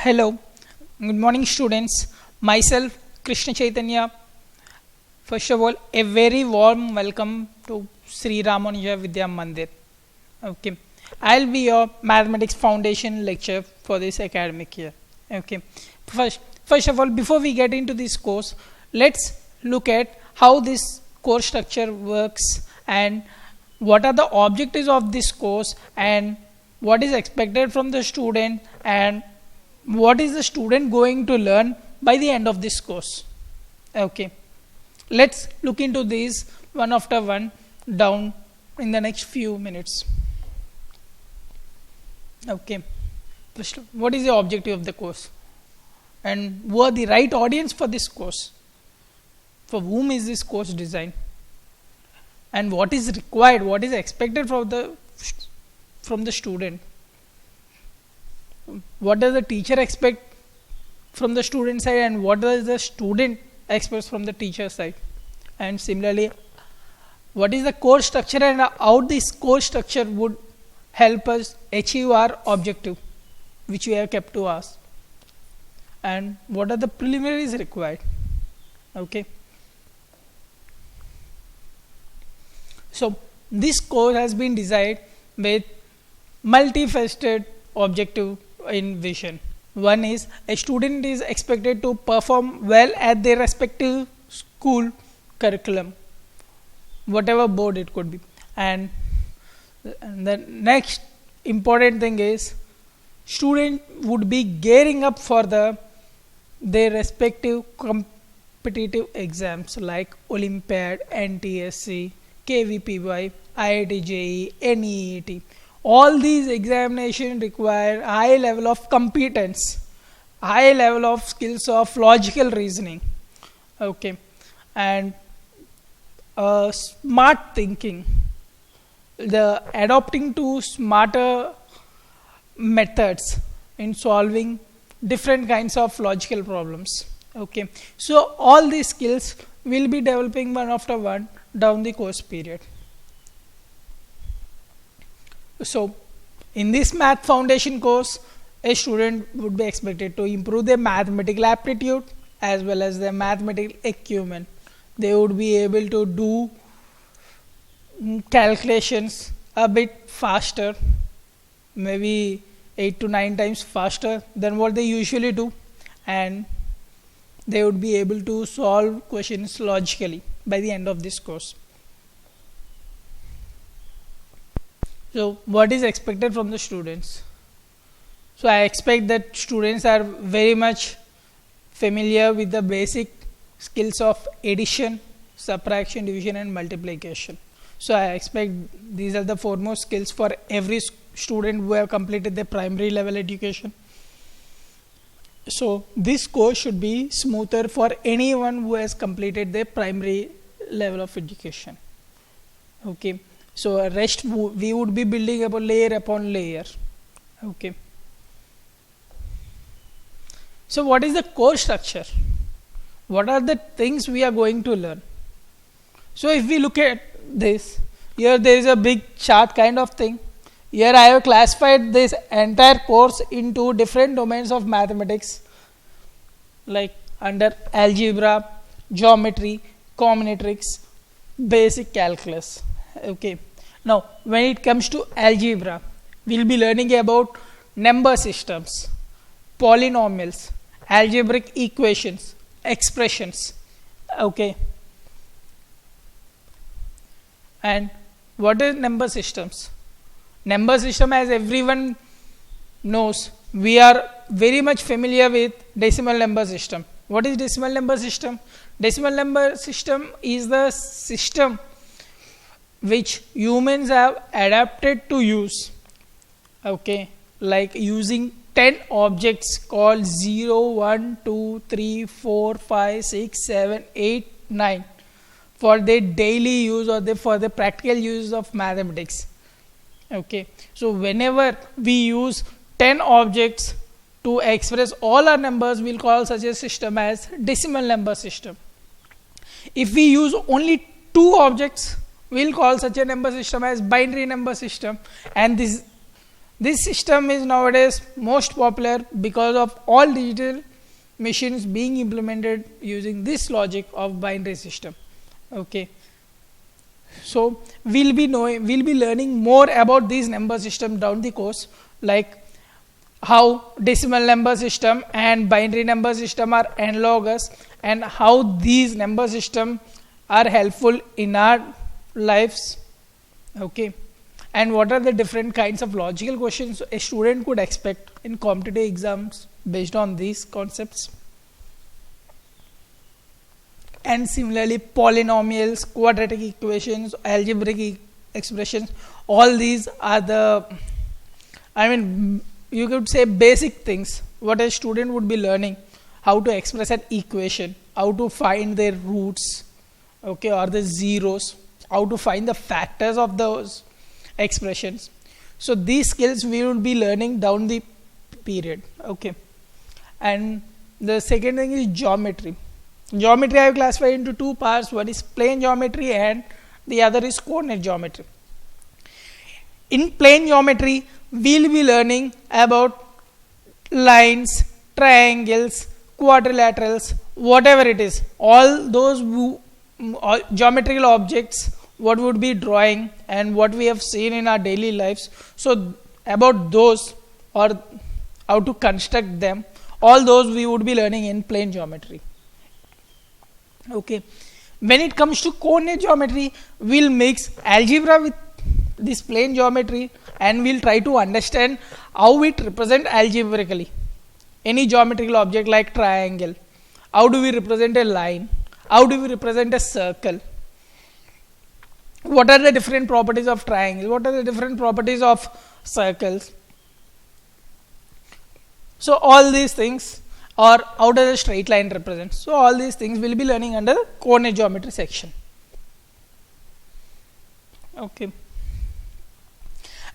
Hello, good morning, students. Myself, Krishna Chaitanya. First of all, a very warm welcome to Sri Ramanuja Vidya Mandir. Okay, I'll be your mathematics foundation lecture for this academic year. Okay, first of all, before we get into this course, let's look at how this course structure works and what are the objectives of this course and what is expected from the student and what is the student going to learn by the end of this course. Okay, let's look into these one after one down in the next few minutes. Okay, first, what is the objective of the course and who are the right audience for this course? For whom is this course designed? And what is required, what is expected from the student? What does the teacher expect from the student side and what does the student expect from the teacher side? And similarly, what is the course structure and how this course structure would help us achieve our objective which we have kept to us? And what are the preliminaries required? Okay. So this course has been designed with multifaceted objective in vision. One is a student is expected to perform well at their respective school curriculum, whatever board it could be. And the next important thing is student would be gearing up for their respective competitive exams like Olympiad, NTSC, KVPY, IIT JEE, NEET. All these examinations require high level of competence, high level of skills of logical reasoning, okay, and smart thinking, the adopting to smarter methods in solving different kinds of logical problems. Okay, so all these skills will be developing one after one down the course period. So in this math foundation course, a student would be expected to improve their mathematical aptitude as well as their mathematical acumen. They would be able to do calculations a bit faster, maybe 8 to 9 times faster than what they usually do, and they would be able to solve questions logically by the end of this course. So what is expected from the students? So I expect that students are very much familiar with the basic skills of addition, subtraction, division and multiplication. So I expect these are the foremost skills for every student who have completed their primary level education. So this course should be smoother for anyone who has completed their primary level of education. Okay. So rest we would be building upon layer. Okay. So what is the course structure? What are the things we are going to learn? So if we look at this, here there is a big chart kind of thing. Here I have classified this entire course into different domains of mathematics, like under algebra, geometry, combinatorics, basic calculus. Okay. Now, when it comes to algebra, we will be learning about number systems, polynomials, algebraic equations, expressions. Okay. And what is number systems? Number system, as everyone knows, we are very much familiar with decimal number system. What is decimal number system? Decimal number system is the system which humans have adapted to use, okay, like using 10 objects called 0, 1, 2, 3, 4, 5, 6, 7, 8, 9 for their daily use or for the practical use of mathematics. Okay, so whenever we use 10 objects to express all our numbers, we'll call such a system as decimal number system. If we use only 2 objects, we'll call such a number system as binary number system, and this This system is nowadays most popular because of all digital machines being implemented using this logic of binary system. Okay, so we'll be learning more about these number system down the course, like how decimal number system and binary number system are analogous, and how these number system are helpful in our lives. Okay, and what are the different kinds of logical questions a student could expect in competitive exams based on these concepts. And similarly, polynomials, quadratic equations, algebraic expressions, all these are the, I mean, you could say basic things what a student would be learning: how to express an equation, how to find their roots, okay, or the zeros, how to find the factors of those expressions. So these skills we will be learning down the period. Okay, and the second thing is geometry. Geometry I have classified into two parts. One is plane geometry and the other is coordinate geometry. In plane geometry, we'll be learning about lines, triangles, quadrilaterals, whatever it is, all those geometrical objects what would be drawing and what we have seen in our daily lives. So about those, or how to construct them, all those we would be learning in plane geometry. Okay, when it comes to coordinate geometry, we'll mix algebra with this plane geometry, and we'll try to understand how it represent algebraically any geometrical object like triangle. How do we represent a line? How do we represent a circle? What are the different properties of triangles? What are the different properties of circles? So all these things, or how does a straight line represent? So all these things we'll be learning under the coordinate geometry section. Okay,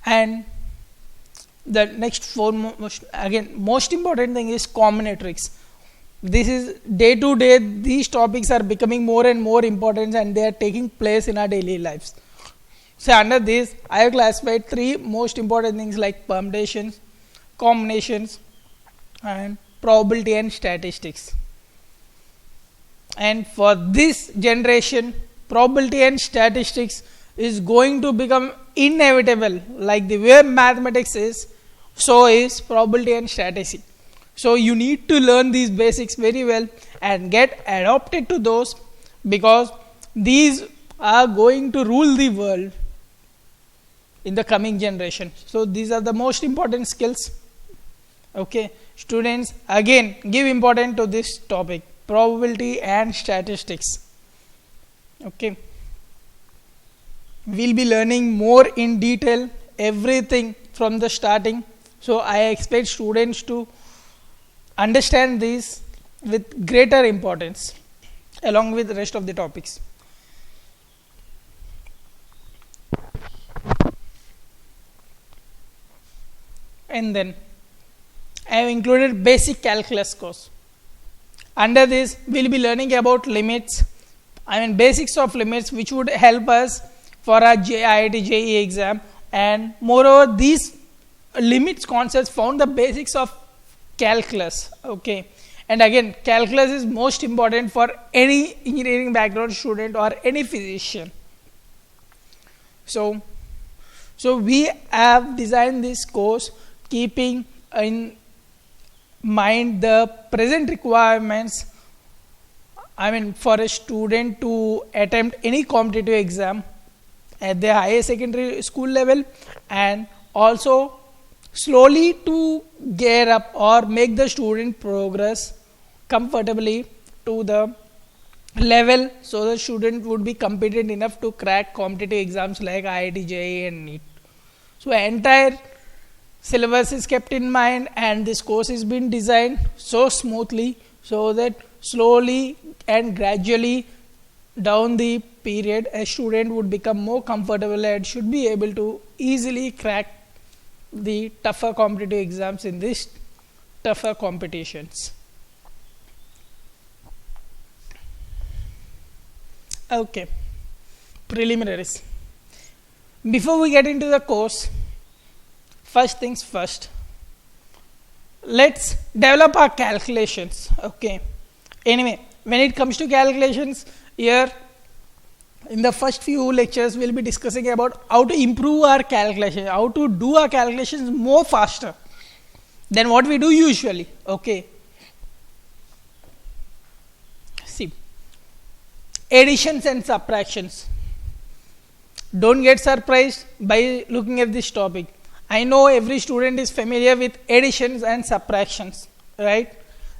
and the next foremost, again most important thing is combinatorics. This is day to day, these topics are becoming more and more important, and they are taking place in our daily lives. So under this I have classified three most important things like permutations, combinations, and probability and statistics. And for this generation, probability and statistics is going to become inevitable. Like the way mathematics is, so is probability and statistics. So you need to learn these basics very well and get adopted to those, because these are going to rule the world in the coming generation. So these are the most important skills. Okay, students, again give importance to this topic, probability and statistics. Okay, we'll be learning more in detail everything from the starting. So I expect students to understand this with greater importance along with the rest of the topics. And then I have included basic calculus course. Under this we will be learning about limits, basics of limits, which would help us for our IIT JEE exam. And moreover, these limits concepts found the basics of calculus. Okay, and again calculus is most important for any engineering background student or any physician. So we have designed this course keeping in mind the present requirements, for a student to attempt any competitive exam at the higher secondary school level, and also slowly to gear up or make the student progress comfortably to the level, so the student would be competent enough to crack competitive exams like IIT JEE and NEET. So entire syllabus is kept in mind, and this course is been designed so smoothly, so that slowly and gradually down the period a student would become more comfortable and should be able to easily crack the tougher competitive exams in these tougher competitions. Okay, preliminaries. Before we get into the course, first things first, let's develop our calculations. Okay, anyway, when it comes to calculations, here in the first few lectures we'll be discussing about how to improve our calculation, how to do our calculations more faster than what we do usually. Okay, see, additions and subtractions. Don't get surprised by looking at this topic. I know every student is familiar with additions and subtractions, right?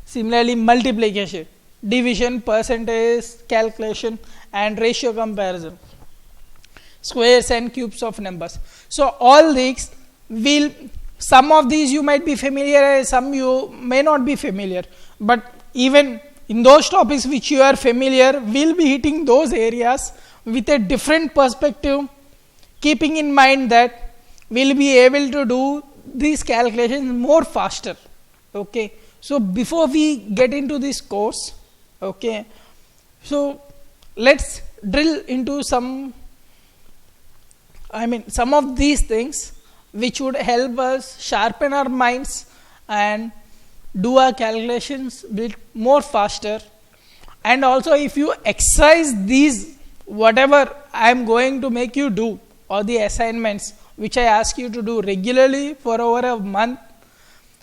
Similarly, multiplication, division, percentage calculation, and ratio comparison, squares and cubes of numbers. So all these will, some of these you might be familiar, some you may not be familiar, but even in those topics which you are familiar, we'll be hitting those areas with a different perspective, keeping in mind that we'll be able to do these calculations more faster. Okay, so before we get into this course, okay, so let's drill into some of these things which would help us sharpen our minds and do our calculations bit more faster. And also, if you exercise these, whatever I am going to make you do, or the assignments which I ask you to do regularly for over a month,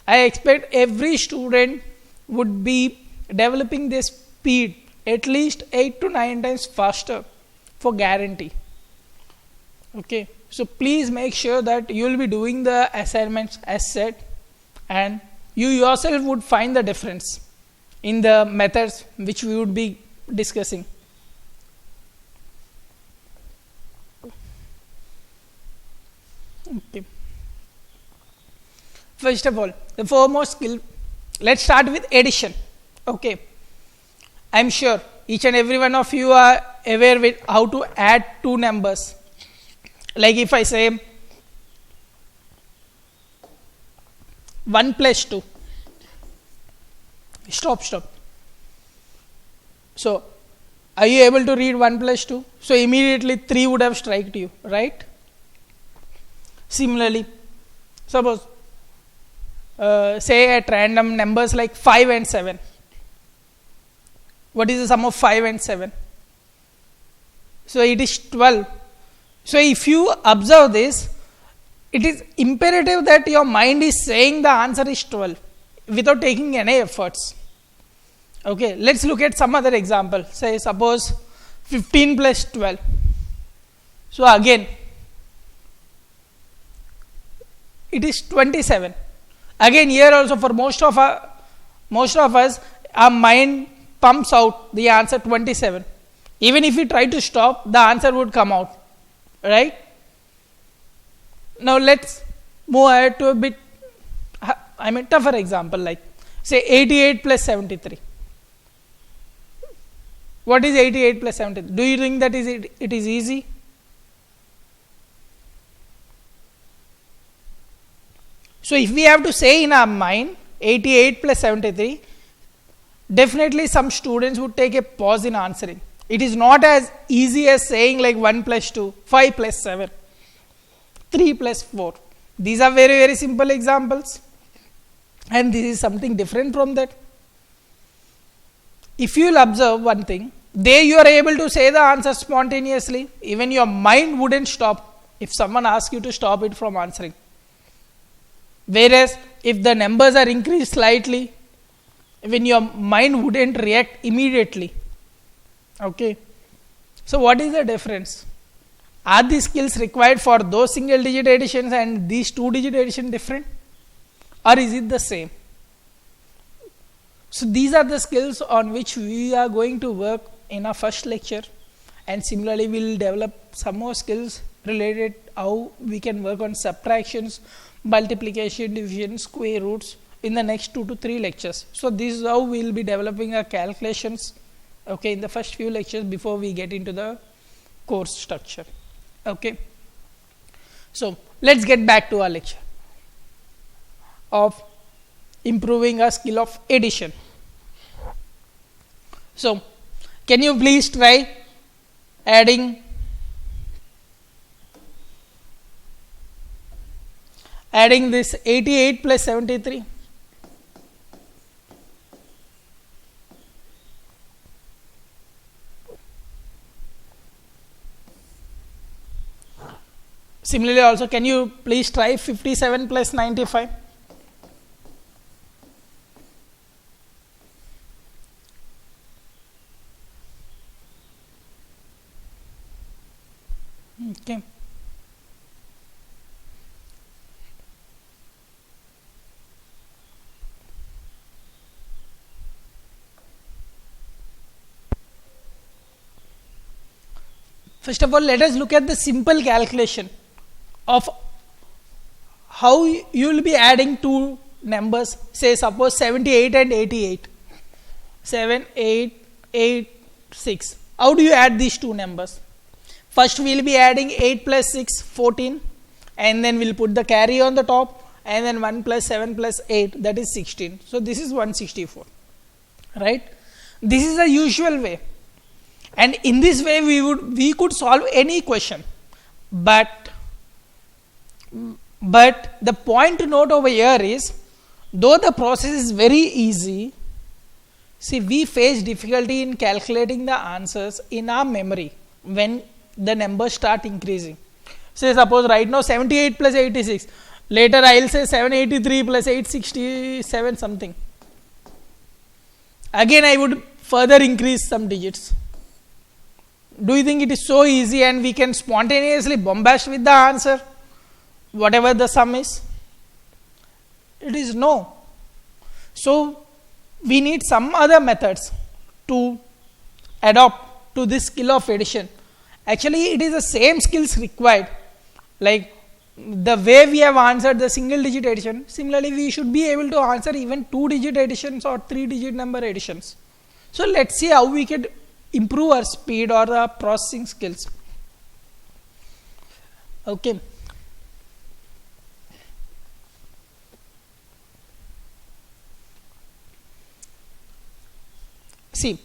I expect every student would be developing this speed at least 8 to 9 times faster, for guarantee. Okay, so please make sure that you will be doing the assignments as said, and you yourself would find the difference in the methods which we would be discussing. Okay. First of all, the foremost skill, let's start with addition. Okay, I am sure each and every one of you are aware with how to add two numbers. Like if I say 1 plus 2, stop. So are you able to read 1 plus 2? So immediately 3 would have struck you, right? Similarly, suppose say at random numbers like 5 and 7. What is the sum of 5 and 7? So it is 12. So if you observe this, it is imperative that your mind is saying the answer is 12 without taking any efforts. Okay, let's look at some other example. Say suppose 15 plus 12. So again, it is 27. Again, here also for most of us, our mind pumps out the answer 27. Even if we try to stop, the answer would come out, right? Now let's move ahead to a bit, tougher example, like say 88 plus 73. What is 88 plus 73? Do you think that it is easy? So if we have to say in our mind 88 plus 73, definitely some students would take a pause in answering. It is not as easy as saying like 1 plus 2, 5 plus 7, 3 plus 4. These are very, very simple examples. And this is something different from that. If you will observe one thing, there you are able to say the answer spontaneously. Even your mind wouldn't stop if someone asks you to stop it from answering. Whereas if the numbers are increased slightly, even your mind wouldn't react immediately. Okay. So what is the difference? Are these skills required for those single digit additions and these 2-digit addition different? Or is it the same? So these are the skills on which we are going to work in our first lecture, and similarly we will develop some more skills related how we can work on subtractions, multiplication, division, square roots in the next 2 to 3 lectures. So this is how we will be developing our calculations, okay, in the first few lectures before we get into the course structure. Okay, so let's get back to our lecture of improving our skill of addition. So can you please try adding adding this 88 plus 73. Similarly also, can you please try 57 plus 95? Okay. First of all, let us look at the simple calculation of how you will be adding two numbers, say suppose 78 and 88. 7, 8, 8, 6. How do you add these two numbers? First we will be adding 8 plus 6, 14, and then we will put the carry on the top, and then 1 plus 7 plus 8, that is 16. So this is 164, right? This is the usual way, and in this way we could solve any question, but the point to note over here is, though the process is very easy, see, we face difficulty in calculating the answers in our memory when the numbers start increasing. Say suppose right now 78 plus 86, later I will say 783 plus 867 something. Again I would further increase some digits. Do you think it is so easy and we can spontaneously bombast with the answer, whatever the sum is? It is no. So we need some other methods to adopt to this skill of addition. Actually, it is the same skills required. Like the way we have answered the single digit addition, similarly we should be able to answer even 2-digit additions or 3-digit number additions. So let's see how we can improve our speed or the processing skills. Okay. See,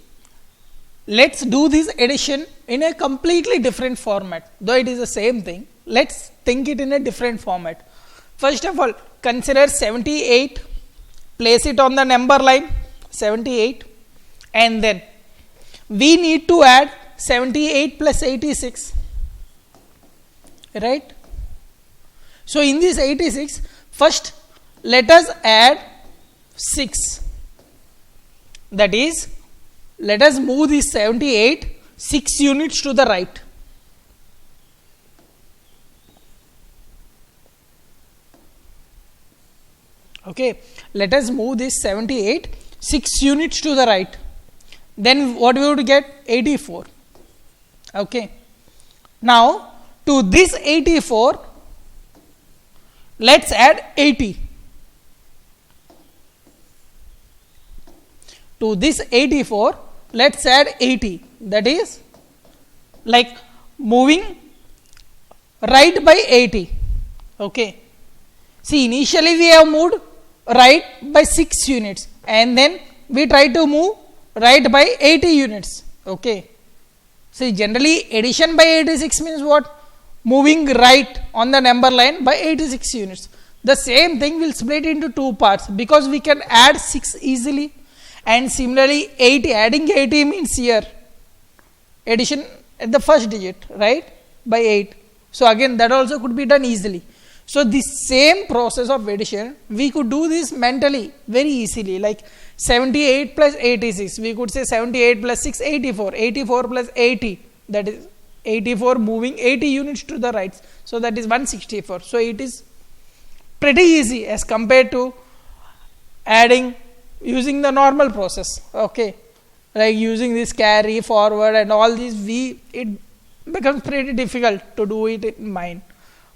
let's do this addition in a completely different format. Though it is the same thing, let's think it in a different format. First of all, consider 78, place it on the number line 78, and then we need to add 78 plus 86, right? So in this 86, first let us add 6, that is, let us move this 78 6 units to the right. Okay, let us move this 78 6 units to the right. Then what we would get? 84. Okay. Now to this 84, let's add 80. To this 84, let's add 80. That is like moving right by 80. Okay. See, initially we have moved right by 6 units and then we try to move right by 80 units. Okay. See, generally addition by 86 means what? Moving right on the number line by 86 units. The same thing will split into two parts because we can add 6 easily, and similarly 80, adding 80 means here addition at the first digit, right, by 8. So again that also could be done easily. So this same process of addition, we could do this mentally very easily, like 78 plus 86, we could say 78 plus 6, 84, 84 plus 80, that is 84 moving 80 units to the right, so that is 164. So it is pretty easy as compared to adding using the normal process. Okay, like using this carry forward and all these, it becomes pretty difficult to do it in mind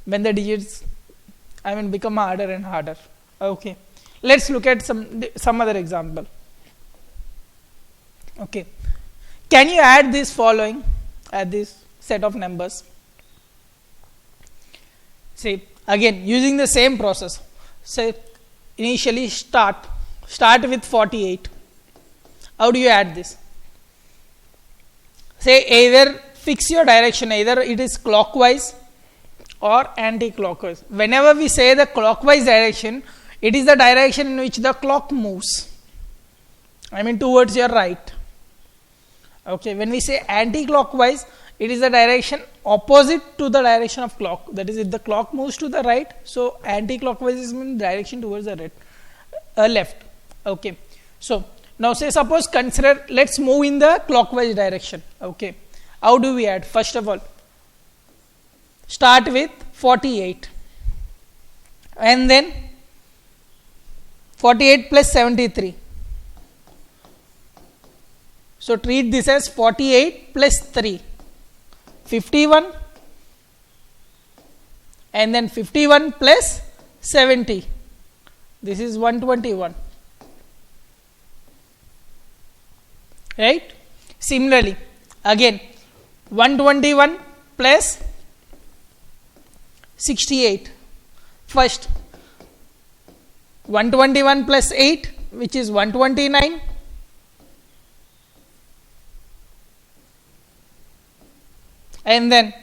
when the digits become harder and harder. Okay, let's look at some other example. Okay, can you add this following, add this set of numbers? See, again using the same process. Say initially start with 48. How do you add this? Say either fix your direction, either it is clockwise or anti-clockwise. Whenever we say the clockwise direction, it is the direction in which the clock moves. I mean towards your right. Okay, when we say anti-clockwise, it is the direction opposite to the direction of clock. That is, if the clock moves to the right, so anti-clockwise is mean direction towards the right, left. Okay, so now say suppose consider, let's move in the clockwise direction. Okay, how do we add? First of all, start with 48 and then 48 plus 73. So treat this as 48 plus 3, 51, and then 51 plus 70. This is 121. Right? Similarly, again 121 plus 68. First 121 plus 8, which is 129. And then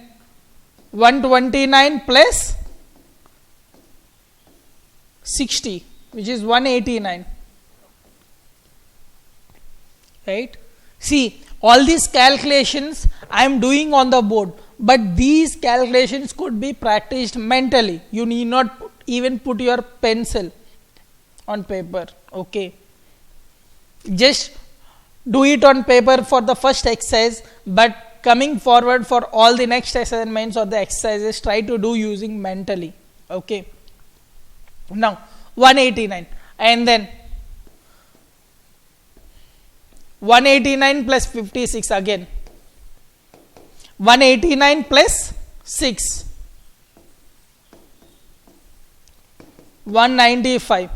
129 plus 60, which is 189. Right? See, all these calculations I am doing on the board, but these calculations could be practiced mentally. You need not even put your pencil on paper. Okay, just do it on paper for the first exercise, but coming forward for all the next assignments or the exercises, try to do using mentally. Okay, now 189 and then 189 plus 56, again 189 plus 6, 195,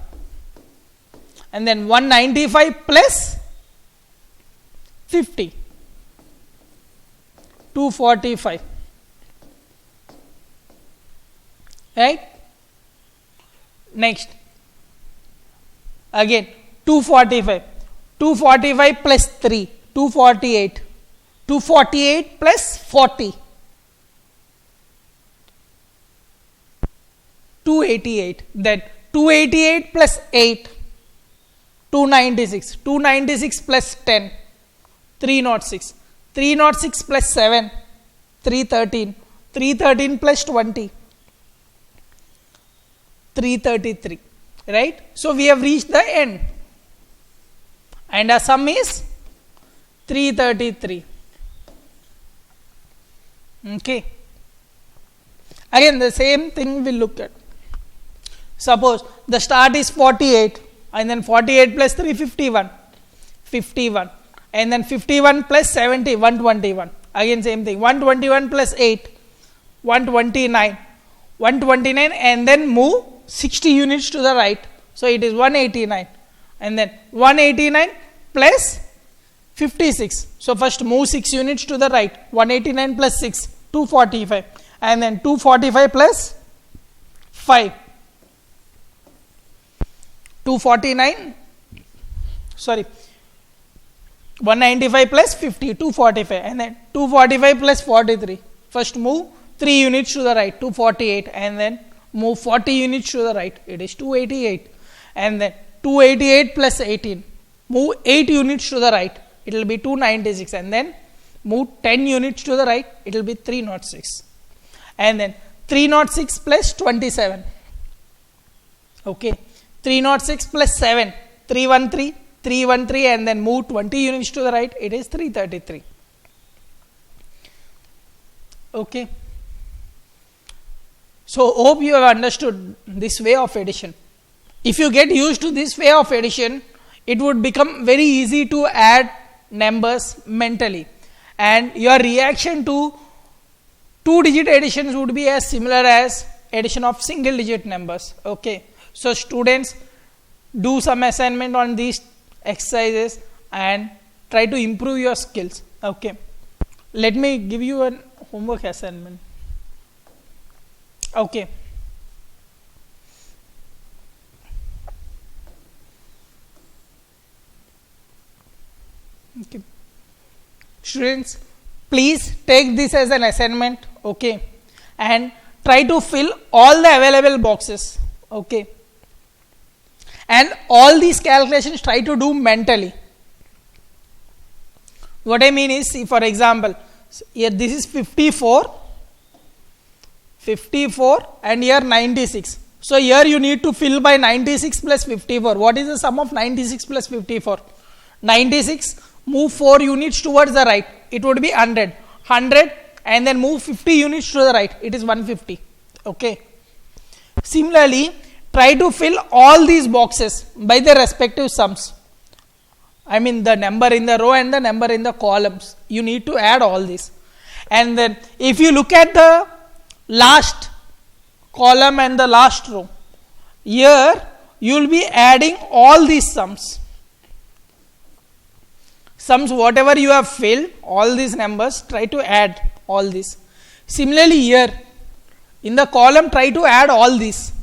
and then 195 plus 50, 245. Right? Next, again 245, 245 plus 3, 248, 248 plus 40, 288. Then 288 plus 8, 296, 296 plus 10, 306, 306 plus 7, 313, 313 plus 20, 333. Right? So we have reached the end, and our sum is 333. Okay. Again the same thing we'll look at. Suppose the start is 48 and then 48 plus 3, 51, 51, and then 51 plus 70, 121. Again same thing, 121 plus 8, 129, 129, and then move 60 units to the right. So it is 189, and then 189 plus 56. So first move 6 units to the right, 189 plus 6, 245, and then 245 plus 5, 249, sorry, 195 plus 50, 245, and then 245 plus 43. First move 3 units to the right, 248, and then move 40 units to the right, it is 288, and then 288 plus 18, move 8 units to the right, it will be 296, and then move 10 units to the right, it will be 306, and then 306 plus 27. Okay, 306 plus 7, 313, 313, and then move 20 units to the right, it is 333. Okay. So hope you have understood this way of addition. If you get used to this way of addition, it would become very easy to add numbers mentally, and your reaction to 2-digit additions would be as similar as addition of single-digit numbers. Okay. So students, do some assignment on these exercises and try to improve your skills. Okay. Let me give you a homework assignment. Okay. Okay. Students, please take this as an assignment. Okay. And try to fill all the available boxes. Okay, and all these calculations try to do mentally. What I mean is, see, for example, here this is 54 and here 96. So here you need to fill by 96 plus 54. What is the sum of 96 plus 54? 96, move 4 units towards the right, it would be 100. 100 and then move 50 units to the right, it is 150. Okay. Similarly, try to fill all these boxes by their respective sums. I mean the number in the row and the number in the columns. You need to add all this. And then if you look at the last column and the last row, here you will be adding all these sums. Sums whatever you have filled, all these numbers, try to add all this. Similarly here, in the column try to add all these.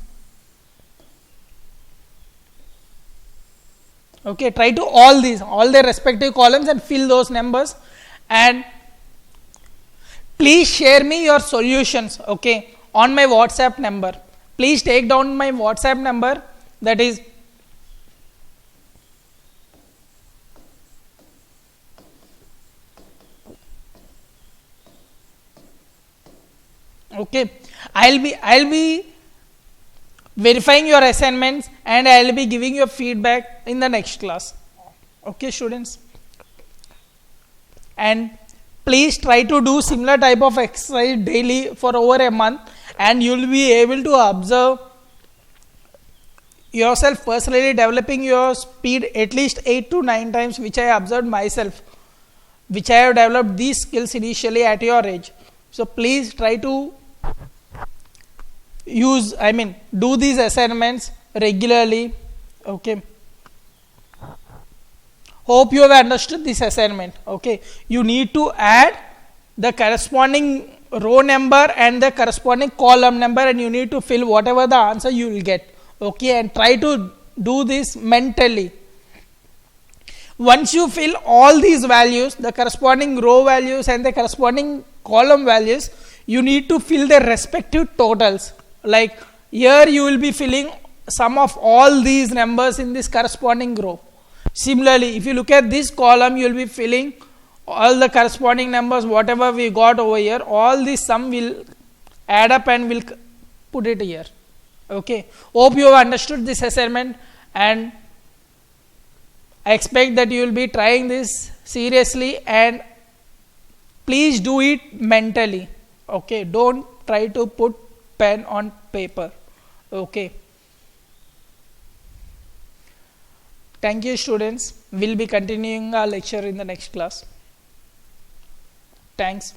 Okay, try to all these, all their respective columns and fill those numbers. And please share me your solutions, okay, on my WhatsApp number. Please take down my WhatsApp number, that is okay. I'll be verifying your assignments and I'll be giving you feedback in the next class. Okay, students. And please try to do similar type of exercise daily for over a month, and you'll be able to observe yourself personally developing your speed at least 8 to 9 times, which I observed myself, which I have developed these skills initially at your age. So please try to do these assignments regularly. Okay. Hope you have understood this assignment. Okay. You need to add the corresponding row number and the corresponding column number, and you need to fill whatever the answer you will get. Okay. And try to do this mentally. Once you fill all these values, the corresponding row values and the corresponding column values, you need to fill their respective totals. Like here you will be filling sum of all these numbers in this corresponding row. Similarly, if you look at this column, you will be filling all the corresponding numbers, whatever we got over here, all this sum will add up and will put it here. Okay. Hope you have understood this assignment, and I expect that you will be trying this seriously, and please do it mentally. Okay. Don't try to put pen on paper. Okay. Thank you, students. We'll be continuing our lecture in the next class. Thanks.